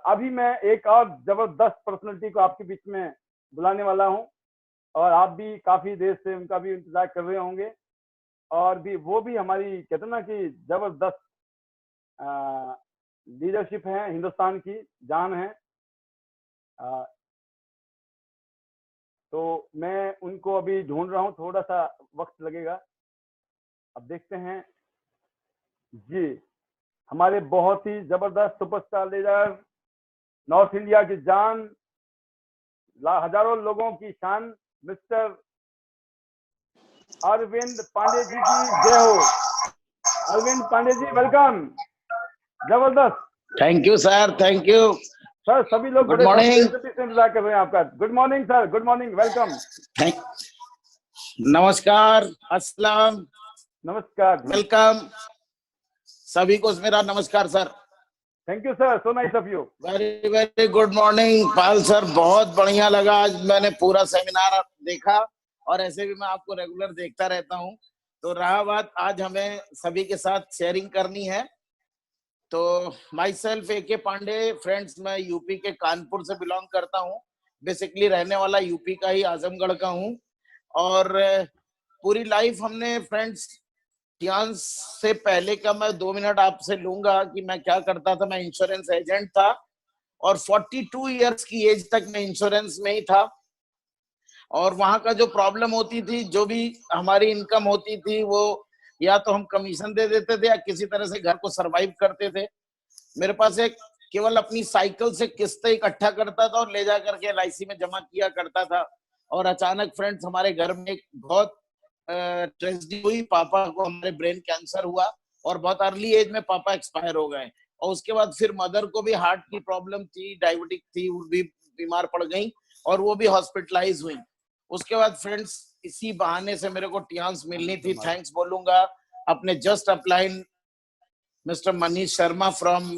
अभी मैं एक और जबरदस्त पर्सनालिटी को आपके बीच में बुलाने वाला हूं, और आप भी काफी देर से उनका भी इंतजार कर रहे होंगे, और भी वो भी हमारी कहते ना कि जबरदस्त लीडरशिप है, हिंदुस्तान की जान है। तो मैं उनको अभी ढूंढ रहा हूँ, थोड़ा सा वक्त लगेगा। अब देखते हैं जी, हमारे बहुत ही जबरदस्त सुपरस्टार लीडर, नॉर्थ इंडिया की जान, हजारों लोगों की शान, मिस्टर अरविंद पांडे जी की जय हो। अरविंद पांडे जी, वेलकम। जबरदस्त। Thank you sir, thank you sir. सभी लोग गुड बड़े मॉर्निंग बेइज्जती से इंतजार कर रहे हैं आपका। Good morning sir, good morning, welcome. नमस्कार, अस्सलाम, नमस्कार जी। वेलकम, सभी को मेरा नमस्कार sir. Thank you sir, so nice of you. Very very good morning Pal sir, बहुत बढ़िया लगा। आज मैंने पूरा सेमिनार देखा, और ऐसे भी मैं आपको रेगुलर देखता रहता हूँ। तो रहा बात, आज हमें सभी के साथ शेयरिंग करनी है। तो माई सेल्फ ए के पांडे, फ्रेंड्स, मैं यूपी के कानपुर से बिलोंग करता हूँ। बेसिकली रहने वाला यूपी का ही, आजमगढ़ का हूँ। और पूरी लाइफ हमने फ्रेंड्स, टियांस से पहले का मैं 2 मिनट आपसे लूंगा कि मैं क्या करता था। मैं इंश्योरेंस एजेंट था, और 42 इयर्स की एज तक मैं इंश्योरेंस में ही था। और वहां का जो प्रॉब्लम होती थी, जो भी हमारी इनकम होती थी, वो या तो हम कमीशन दे देते थे या किसी तरह से घर को सरवाइव करते थे। मेरे पास एक केवल अपनी साइकिल से किस्तें इकट्ठा करता था और ले जा करके LIC में जमा किया करता था। और अचानक फ्रेंड्स, हमारे घर में एक बहुत ट्रेजेडी हुई। पापा को हमारे ब्रेन कैंसर हुआ, और बहुत अर्ली एज में पापा एक्सपायर हो गए। और उसके बाद फिर मदर को भी हार्ट की प्रॉब्लम थी, डायबिटिक थी, वो भी बीमार पड़ गई और वो भी हॉस्पिटलाइज हुई। उसके बाद फ्रेंड्स, इसी बहाने से मेरे को टियांस मिलनी थी। थैंक्स बोलूंगा अपने just upline mister Manish Sharma from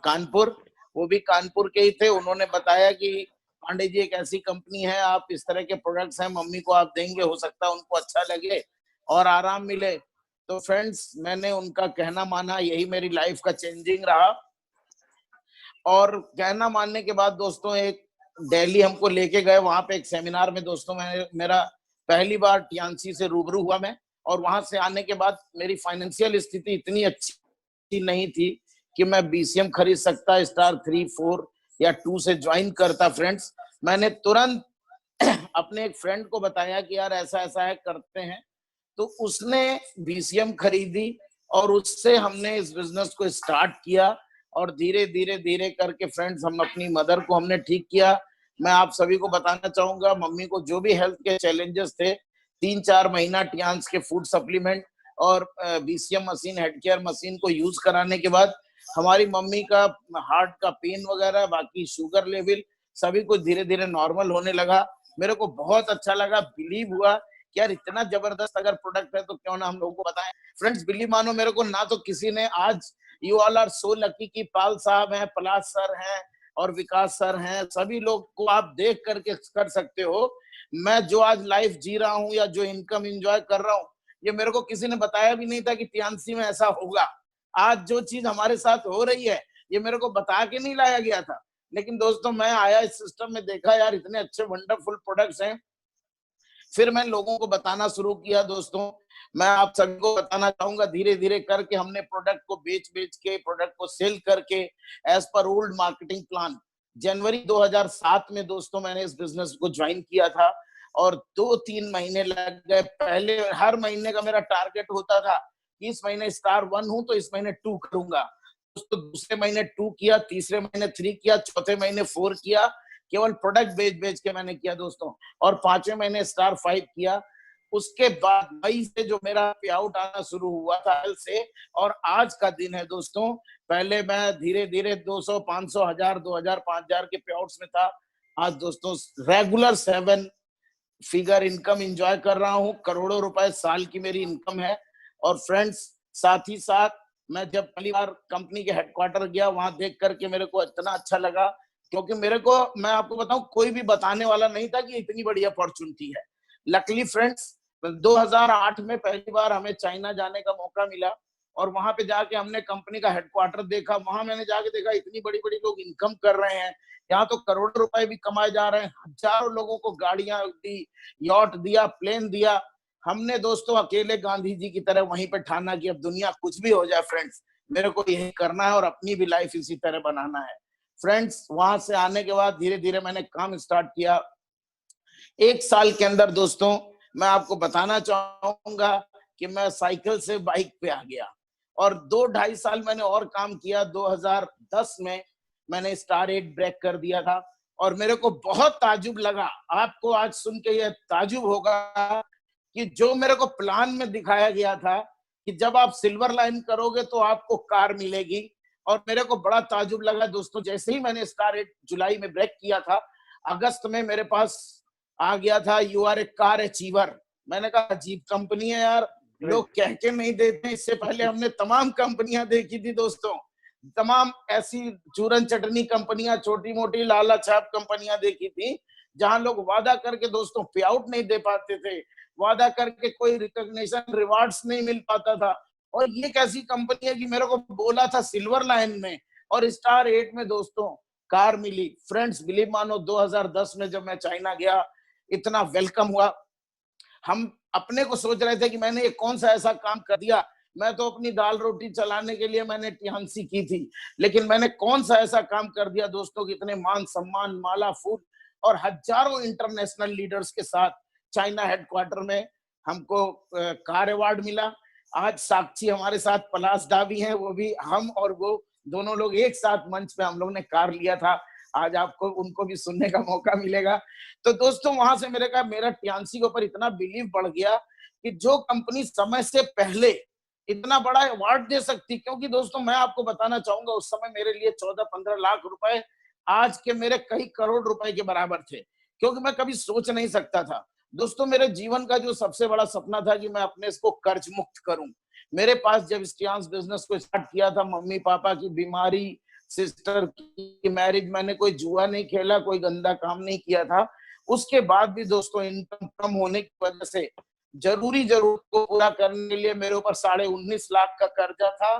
Kanpur. वो भी कानपुर के ही थे। उन्होंने बताया कि पांडे जी, एक ऐसी कंपनी है, आप इस तरह के प्रोडक्ट्स हैं, मम्मी को आप देंगे, हो सकता है उनको अच्छा लगे और आराम मिले। तो फ्रेंड्स, मैंने उनका कहना माना, यही मेरी लाइफ का चेंजिंग रहा। और कहना मानने के बाद दोस्तों, एक दिल्ली हमको लेके गए। वहां पे एक सेमिनार में दोस्तों, मेरा पहली बार टियांसी से रूबरू हुआ मैं। और वहां से आने के बाद मेरी फाइनेंशियल स्थिति इतनी अच्छी नहीं थी कि मैं BCM खरीद सकता, स्टार 3, 4 या 2 से ज्वाइन करता। फ्रेंड्स, मैंने तुरंत अपने एक फ्रेंड को बताया कि यार ऐसा ऐसा है, करते हैं। तो उसने BCM खरीदी, और उससे हमने इस बिजनेस को स्टार्ट किया। और धीरे धीरे धीरे करके फ्रेंड्स, हम अपनी मदर को हमने ठीक किया। मैं आप सभी को बताना चाहूंगा, मम्मी को जो भी हेल्थ के चैलेंजेस थे, 3-4 महीना टियांस के फूड सप्लीमेंट और BCM machine, head care machine को यूज कराने के बाद हमारी मम्मी का हार्ट का पेन वगैरह, बाकी शुगर लेवल, सभी कुछ धीरे धीरे नॉर्मल होने लगा। मेरे को बहुत अच्छा लगा, बिलीव हुआ कि यार इतना जबरदस्त अगर प्रोडक्ट है तो क्यों ना हम लोगों को बताएं। फ्रेंड्स, बिलीव मानो मेरे को, ना तो किसी ने आज, you all are so lucky कि पाल साहब हैं, पलाश सर हैं और विकास सर हैं, सभी लोग को आप देख करके कर सकते हो। मैं जो आज लाइफ जी रहा हूँ या जो इनकम एंजॉय कर रहा हूँ, ये मेरे को किसी ने बताया भी नहीं था कि टियांसी में ऐसा होगा। आज जो चीज हमारे साथ हो रही है, ये मेरे को बता के नहीं लाया गया था। लेकिन दोस्तों, मैं आया इस सिस्टम में, देखा यार इतने अच्छे वंडरफुल प्रोडक्ट्स हैं। फिर मैं लोगों को बताना शुरू किया। दोस्तों, मैं आप सभी को बताना चाहूंगा, धीरे धीरे करके हमने प्रोडक्ट को बेच बेच के, प्रोडक्ट को सेल करके, as per old marketing plan, जनवरी 2007 में दोस्तों मैंने इस बिजनेस को ज्वाइन किया था। और 2-3 महीने लग गए। पहले हर महीने का मेरा टारगेट होता था कि इस महीने स्टार 1 हूं तो इस महीने 2 करूंगा। दोस्तों, दूसरे महीने 2 किया, तीसरे महीने 3 किया, चौथे महीने 4 किया। केवल प्रोडक्ट बेच बेच के मैंने किया दोस्तों। और 5वें महीने स्टार 5 किया। उसके बाद मई से जो मेरा पे आउट आना शुरू हुआ था से, और आज का दिन है दोस्तों, पहले मैं धीरे धीरे 200, 500, 1000, 2000, 5000 के पे आउट्स में था। आज दोस्तों रेगुलर 7 फिगर इनकम एंजॉय कर रहा हूँ। करोड़ों रुपए साल की मेरी इनकम है। और फ्रेंड्स, साथ ही साथ मैं जब पहली बार कंपनी के हेडक्वार्टर गया, वहां देख करके मेरे को इतना अच्छा लगा, क्योंकि मेरे को, मैं आपको बताऊं, कोई भी बताने वाला नहीं था कि इतनी बड़ी अपॉर्चुनिटी है। लकली फ्रेंड्स, 2008 में पहली बार हमें चाइना जाने का मौका मिला। और वहां पे जाके हमने कंपनी का हेडक्वार्टर देखा। वहां मैंने जाके देखा इतनी बड़ी बड़ी लोग इनकम कर रहे हैं, यहाँ तो करोड़ों रुपए भी कमाए जा रहे हैं। हजारों लोगों को गाड़ियां दी, यॉट दिया, प्लेन दिया। हमने दोस्तों अकेले गांधी जी की तरह वहीं पे ठाना कि अब दुनिया कुछ भी हो जाए फ्रेंड्स, मेरे को यही करना है और अपनी भी लाइफ इसी तरह बनाना है। फ्रेंड्स वहां से आने के बाद धीरे धीरे मैंने काम स्टार्ट किया। 1 साल के अंदर दोस्तों मैं आपको बताना चाहूंगा कि मैं साइकिल से बाइक पे आ गया, और 2-2.5 साल मैंने और काम किया। 2010 में मैंने स्टार 8 ब्रेक कर दिया था, और मेरे को बहुत ताजुब लगा। आपको आज सुन के यह ताजुब होगा कि जो मेरे को प्लान में दिखाया गया था कि जब आप सिल्वर लाइन करोगे तो आपको कार मिलेगी, और मेरे को बड़ा ताजुब लगा दोस्तों। जैसे ही मैंने स्टार 8 जुलाई में ब्रेक किया था, अगस्त में मेरे पास आ गया था you are a car achiever. मैंने कहा अजीब कंपनी है यार, लोग कह के नहीं देते। इससे पहले हमने तमाम कंपनियां देखी थी दोस्तों, तमाम ऐसी चूरन चटनी कंपनियां, छोटी मोटी लाला छाप कंपनियां देखी थी, जहां लोग वादा करके दोस्तों पे आउट नहीं दे पाते थे, वादा करके कोई रिकॉग्निशन रिवार्ड्स नहीं मिल पाता था। और ये कैसी कंपनी है कि मेरे को बोला था सिल्वर लाइन में और स्टार 8 में दोस्तों कार मिली। फ्रेंड्स बिलीव मानो 2010 में जब मैं चाइना गया, इतना वेलकम हुआ। हम अपने को सोच रहे थे कि मैंने ये कौन सा ऐसा काम कर दिया। मैं तो अपनी दाल रोटी चलाने के लिए मैंने टिहानसी की थी, लेकिन मैंने कौन सा ऐसा काम कर दिया दोस्तों कि इतने मान सम्मान, माला, फूल और हजारों इंटरनेशनल लीडर्स के साथ चाइना हेडक्वार्टर में हमको कार अवार्ड मिला। आज साक्षी हमारे साथ पलाश डा भी हैं, वो भी हम और वो दोनों लोग एक साथ मंच पे हम लोग ने कार लिया था। आज आपको उनको भी सुनने का मौका मिलेगा। तो दोस्तों वहां से मेरा टिहानसी के ऊपर इतना बिलीव बढ़ गया कि जो कंपनी समय से पहले इतना बड़ा अवार्ड दे सकती, क्योंकि दोस्तों मैं आपको बताना चाहूंगा उस समय मेरे लिए 14-15 लाख रुपए आज के मेरे कई करोड़ रुपए के बराबर थे, क्योंकि मैं कभी सोच नहीं सकता था। दोस्तों मेरे जीवन का जो सबसे बड़ा सपना था कि मैं अपने इसको कर्ज मुक्त करूं। मेरे पास जब स्टियांस बिजनेस को स्टार्ट किया था, मम्मी पापा की बीमारी, सिस्टर की मैरिज, मैंने कोई जुआ नहीं खेला, कोई गंदा काम नहीं किया था। उसके बाद भी दोस्तों इनकम कम होने की वजह से जरूरी जरूरत को पूरा करने के लिए मेरे ऊपर 19.5 लाख का कर्जा था।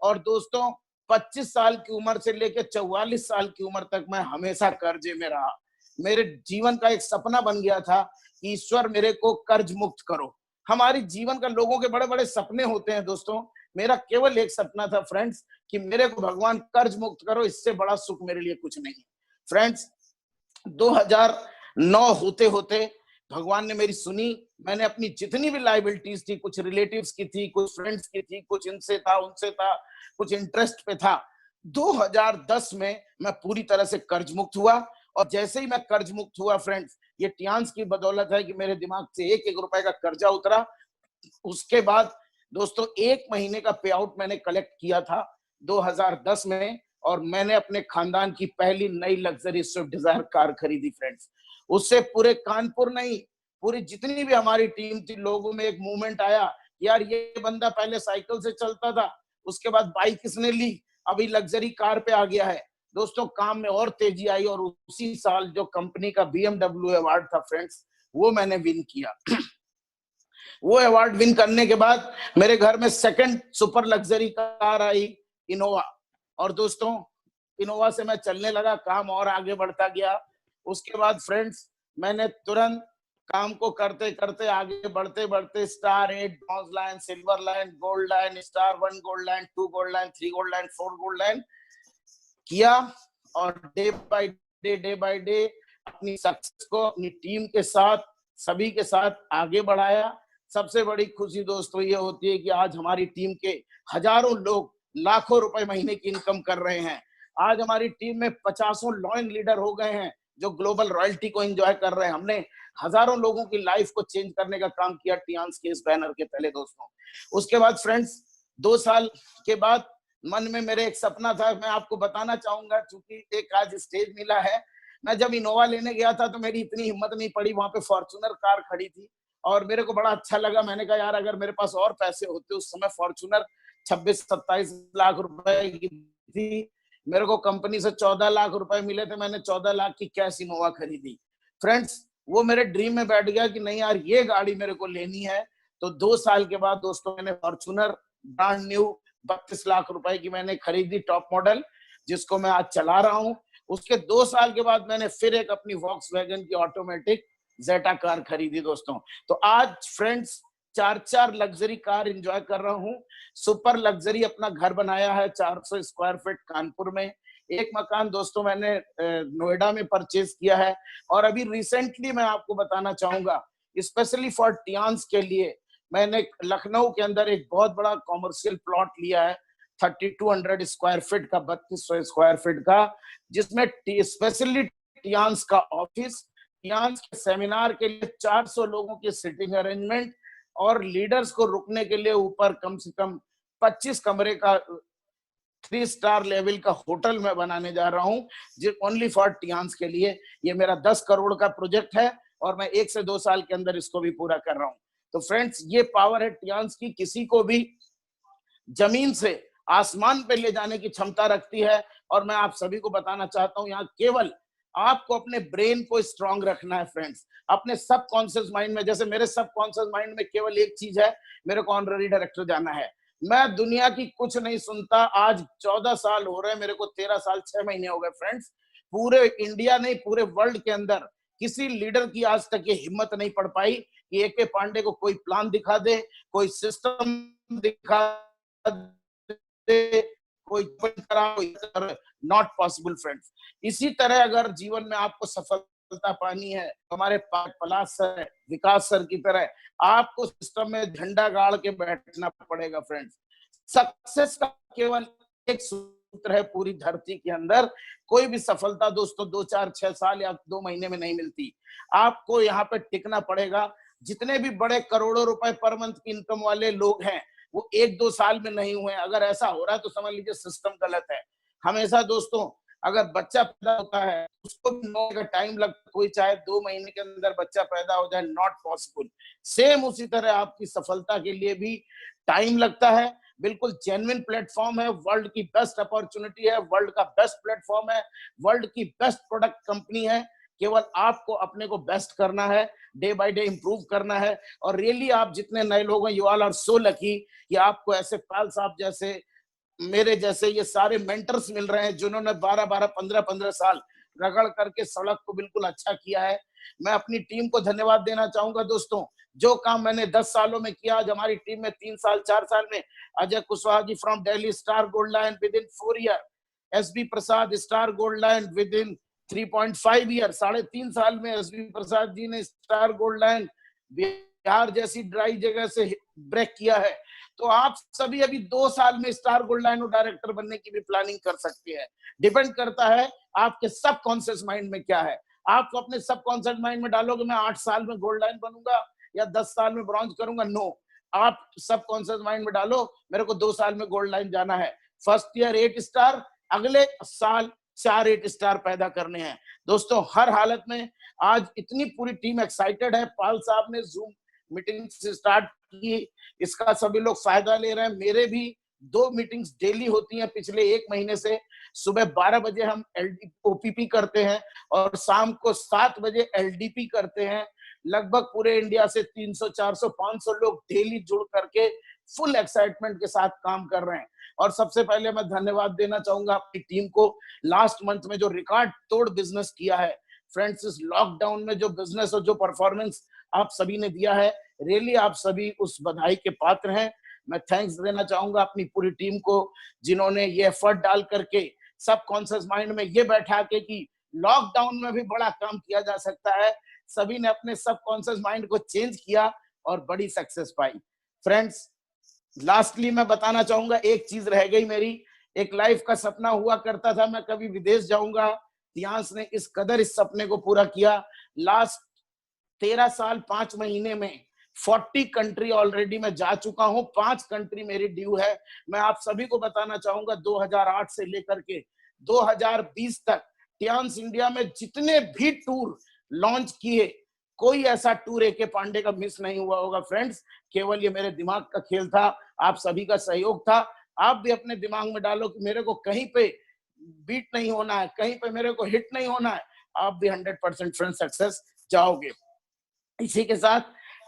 और दोस्तों 25 साल की उम्र से लेकर 44 साल की उम्र तक मैं हमेशा कर्जे में रहा। मेरे जीवन का एक सपना बन गया था कि ईश्वर मेरे को कर्ज मुक्त करो। हमारी जीवन का लोगों के बड़े बड़े सपने होते हैं दोस्तों, मेरा केवल एक सपना था फ्रेंड्स कि मेरे को भगवान कर्ज मुक्त करो, इससे बड़ा सुख मेरे लिए कुछ नहीं। फ्रेंड्स 2009 होते होते भगवान ने मेरी सुनी। मैंने अपनी जितनी भी लाइबिलिटीज थी, कुछ रिलेटिव्स की थी, कुछ फ्रेंड्स की थी, कुछ इनसे था, उनसे था, कुछ इंटरेस्ट पे था। 2010 में मैं पूरी तरह से कर्ज मुक्त हुआ। और जैसे ही मैं कर्ज मुक्त हुआ फ्रेंड्स, ये टियांस की बदौलत है कि मेरे दिमाग से 1-1 रुपए का कर्जा उतरा। उसके बाद दोस्तों 1 महीने का पे आउट मैंने कलेक्ट किया था 2010 में, और मैंने अपने खानदान की पहली नई लग्जरी स्विफ्ट डिजायर कार खरीदी फ्रेंड्स। उससे पूरे कानपुर नहीं, पूरी जितनी भी हमारी टीम थी, लोगों में एक मूवमेंट आया, यार ये बंदा पहले साइकिल से चलता था, उसके बाद बाइक इसने ली, अभी लग्जरी कार पे आ गया है। दोस्तों काम में और तेजी आई, और उसी साल जो कंपनी का BMW अवार्ड था फ्रेंड्स, वो मैंने विन किया। वो अवार्ड विन करने के बाद मेरे घर में सेकंड सुपर लग्जरी कार आई, इनोवा। और दोस्तों इनोवा से मैं चलने लगा, काम और आगे बढ़ता गया। उसके बाद फ्रेंड्स मैंने तुरंत काम को करते करते आगे बढ़ते बढ़ते star 8 bronze line, silver line, gold line, star 1 gold line, 2 gold line, 3 gold line, 4 gold line किया। और डे बाय डे अपनी सक्सेस को अपनी टीम के साथ, सभी के साथ आगे बढ़ाया। सबसे बड़ी खुशी दोस्तों ये होती है कि आज हमारी टीम के हजारों लोग लाखों रुपए महीने की इनकम कर रहे हैं। आज हमारी टीम में 50 लॉयन लीडर हो गए हैं जो ग्लोबल रॉयल्टी को एंजॉय कर रहे हैं। हमने हजारों लोगों की लाइफ को चेंज करने का काम किया टियांस के इस बैनर के तले दोस्तों। उसके बाद फ्रेंड्स 2 साल के बाद मन में मेरे एक सपना था, मैं आपको बताना चाहूंगा, चूंकि एक आज स्टेज मिला है। मैं जब इनोवा लेने गया था तो मेरी इतनी हिम्मत नहीं पड़ी, वहां पे फॉर्च्यूनर कार खड़ी थी और मेरे को बड़ा अच्छा लगा। मैंने कहा यार अगर मेरे पास और पैसे होते, उस समय फॉर्च्यूनर 26-27 लाख रुपए की थी, मेरे को कंपनी से 14 लाख रुपए मिले थे, मैंने 14 लाख की कैश इनोवा खरीदी। फ्रेंड्स वो मेरे ड्रीम में बैठ गया कि नहीं यार ये गाड़ी मेरे को लेनी है। तो 2 साल के बाद दोस्तों मैंने फॉर्च्यूनर ब्रांड न्यू 32 लाख रुपए की मैंने खरीदी टॉप मॉडल, जिसको मैं आज चला रहा हूं। उसके 2 साल के बाद मैंने फिर एक अपनी वॉक्सवैगन की ऑटोमेटिक जेटा कार खरीदी दोस्तों। तो आज फ्रेंड्स 4 लग्जरी कार एंजॉय कर रहा हूं। सुपर लग्जरी अपना घर बनाया है 400 स्क्वायर फीट कानपुर में। एक मकान दोस्तों मैंने नोएडा में परचेज किया है। और अभी रिसेंटली मैं आपको बताना चाहूंगा, स्पेशली फॉर टियान्स के लिए मैंने लखनऊ के अंदर एक बहुत बड़ा कॉमर्शियल प्लॉट लिया है 3200 स्क्वायर फीट का, 3200 स्क्वायर फीट का, जिसमें स्पेशली टियान्स का ऑफिस, टियान्स के सेमिनार के लिए 400 लोगों की सिटिंग अरेंजमेंट और लीडर्स को रुकने के लिए ऊपर कम से कम 25 कमरे का 3 स्टार लेवल का होटल मैं बनाने जा रहा हूं, जो ओनली फॉर टियान्स के लिए। ये मेरा 10 करोड़ का प्रोजेक्ट है और मैं 1 से 2 साल के अंदर इसको भी पूरा कर रहा हूं। तो फ्रेंड्स, ये पावर है टियान्स की, किसी को भी जमीन से आसमान पे ले जाने की क्षमता रखती है। और मैं आप सभी को बताना चाहता हूं, यहाँ केवल आपको अपने ब्रेन को स्ट्रांग रखना है फ्रेंड्स, अपने सब कॉन्शियस माइंड में। जैसे मेरे सब कॉन्शियस माइंड में केवल एक चीज है, मेरे को ऑनररी डायरेक्टर जाना है। मैं दुनिया की कुछ नहीं सुनता। आज 14 साल हो रहे हैं, मेरे को 13 साल 6 महीने हो गए फ्रेंड्स। पूरे इंडिया नहीं, पूरे वर्ल्ड के अंदर किसी लीडर की आज तक ये हिम्मत नहीं पड़ पाई कि AK पांडे को कोई प्लान दिखा दे, कोई सिस्टम दिखा दे, कोई नॉट पॉसिबल फ्रेंड्स। इसी तरह अगर जीवन में आपको सफलता पानी है, हमारे पलाश सर, विकास सर की तरह आपको सिस्टम में झंडा गाड़ के बैठना पड़ेगा फ्रेंड्स। सक्सेस का केवल एक सूत्र है पूरी धरती के अंदर। कोई भी सफलता दोस्तों 2, 4, 6 साल या 2 महीने में नहीं मिलती। आपको यहाँ पे टिकना पड़ेगा। जितने भी बड़े करोड़ों रुपए पर मंथ की इनकम वाले लोग हैं, वो 1-2 साल में नहीं हुए। अगर ऐसा हो रहा है तो समझ लीजिए सिस्टम गलत है। हमेशा दोस्तों, अगर बच्चा पैदा होता है उसको भी 9 का टाइम लगता है, कोई चाहे 2 महीने के अंदर बच्चा पैदा हो जाए, नॉट पॉसिबल। सेम उसी तरह आपकी सफलता के लिए भी टाइम लगता है। बिल्कुल जेन्युइन प्लेटफॉर्म है, वर्ल्ड की बेस्ट अपॉर्चुनिटी है, वर्ल्ड का बेस्ट प्लेटफॉर्म है, वर्ल्ड की बेस्ट प्रोडक्ट कंपनी है। केवल आपको अपने को बेस्ट करना है, डे बाय डे इंप्रूव करना है। और रियली आप जितने नए लोग हैं, you all are so lucky कि आपको ऐसे पाल साहब जैसे, मेरे जैसे ये सारे मेंटर्स मिल रहे हैं, जिन्होंने 12-12, 15-15 साल रगड़ करके सड़क को बिल्कुल अच्छा किया है। मैं अपनी टीम को धन्यवाद देना चाहूंगा दोस्तों। जो काम मैंने 10 सालों में किया, आज हमारी टीम में 3 साल 4 साल में Ajay Kushwaha ji from Delhi, star gold lion within 4 year, SB Prasad star gold lion within 3.5 year, 3.5 साल में SB प्रसाद जी ने स्टार गोल्ड लायन बिहार जैसी ड्राई जगह से ब्रेक किया है। तो आप सभी अभी 2 साल में स्टार गोल्ड लाइन डायरेक्टर बनने की भी प्लानिंग कर सकते हैं। डिपेंड करता है आपके सब कॉन्शियस माइंड में क्या है। आप तो अपने सब कॉन्शियस माइंड में डालोगे मैं 8 साल में गोल्ड लाइन बनूंगा या 10 साल में ब्रॉन्ज करूंगा, नो। आप सब कॉन्शियस माइंड में डालो मेरे को 2 साल में गोल्ड लाइन जाना है, फर्स्ट ईयर 8 स्टार, अगले साल 4 8 स्टार पैदा करने हैं। दोस्तों हर हालत में आज इतनी पूरी टीम एक्साइटेड है। पाल साहब ने जूम मीटिंग स्टार्ट की, इसका सभी लोग फायदा ले रहे हैं। मेरे भी 2 मीटिंग्स डेली होती हैं पिछले 1 महीने से। सुबह 12 बजे हम OPP करते हैं और शाम को 7 बजे LDP करते हैं। लगभग पूरे इंडिया से 300, 400, 500 लोग डेली जुड़ करके फुल एक्साइटमेंट के साथ काम कर रहे हैं। और सबसे पहले मैं धन्यवाद देना चाहूंगा अपनी टीम को। लास्ट मंथ में जो रिकॉर्ड तोड़ बिजनेस किया है फ्रेंड्स, इस लॉकडाउन में जो बिजनेस और जो परफॉर्मेंस आप सभी ने दिया है, रियली आप सभी उस बधाई के पात्र हैं। मैं थैंक्स देना चाहूंगा अपनी पूरी टीम को, जिन्होंने ये एफर्ट डाल करके सब कॉन्शियस माइंड में ये बैठा के कि लॉकडाउन में भी बड़ा काम किया जा सकता है। सभी ने अपने सब कॉन्शियस माइंड को चेंज किया और बड़ी सक्सेस पाई। फ्रेंड्स लास्टली मैं बताना चाहूंगा, एक चीज रह गई मेरी। एक लाइफ का सपना हुआ करता था मैं कभी विदेश जाऊंगा। टियान्स ने इस कदर इस सपने को पूरा किया। लास्ट 13 साल 5 महीने में 40 कंट्री ऑलरेडी मैं जा चुका हूं। 5 कंट्री मेरी ड्यू है। मैं आप सभी को बताना चाहूंगा 2008 से लेकर के 2020 तक टियान्स इंडिया में जितने भी टूर लॉन्च किए, कोई ऐसा टूर AK पांडे का मिस नहीं हुआ होगा फ्रेंड्स। केवल ये मेरे दिमाग का खेल था, आप सभी का सहयोग था। आप भी अपने दिमाग में डालो कि मेरे को कहीं पे बीट नहीं होना है, कहीं पे मेरे को हिट नहीं होना है, आप भी 100% फ्रेंड सक्सेस जाओगे। इसी के साथ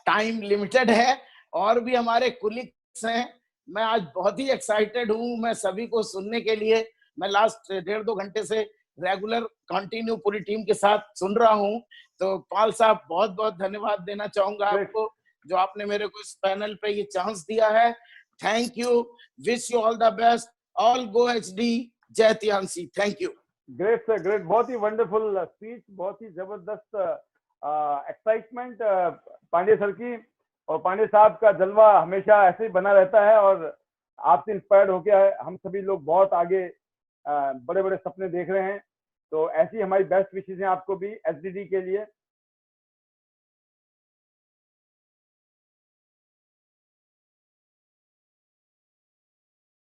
टाइम लिमिटेड है और भी हमारे कुलीग्स हैं मैं आज बहुत ही एक्साइटेड हूँ, मैं सभी को सुनने के लिए। मैं लास्ट 1.5-2 घंटे से रेगुलर कंटिन्यू पूरी टीम के साथ सुन रहा हूँ। तो पाल साहब, बहुत बहुत धन्यवाद देना चाहूंगा Great. आपको, जो आपने मेरे को इस पैनल पे ये चांस दिया है। Thank you, wish you all the best, all go HD, जय Tianshi. Thank you. Great sir, great, बहुत ही वंडरफुल स्पीच, बहुत ही जबरदस्त एक्साइटमेंट पांडे सर की। और पांडे साहब का जलवा हमेशा ऐसे ही बना रहता है, और आपसे इंस्पायर्ड होके हम सभी लोग बहुत आगे बड़े बड़े सपने देख रहे हैं। तो ऐसी हमारी बेस्ट विशेष हैं आपको भी SDD के लिए।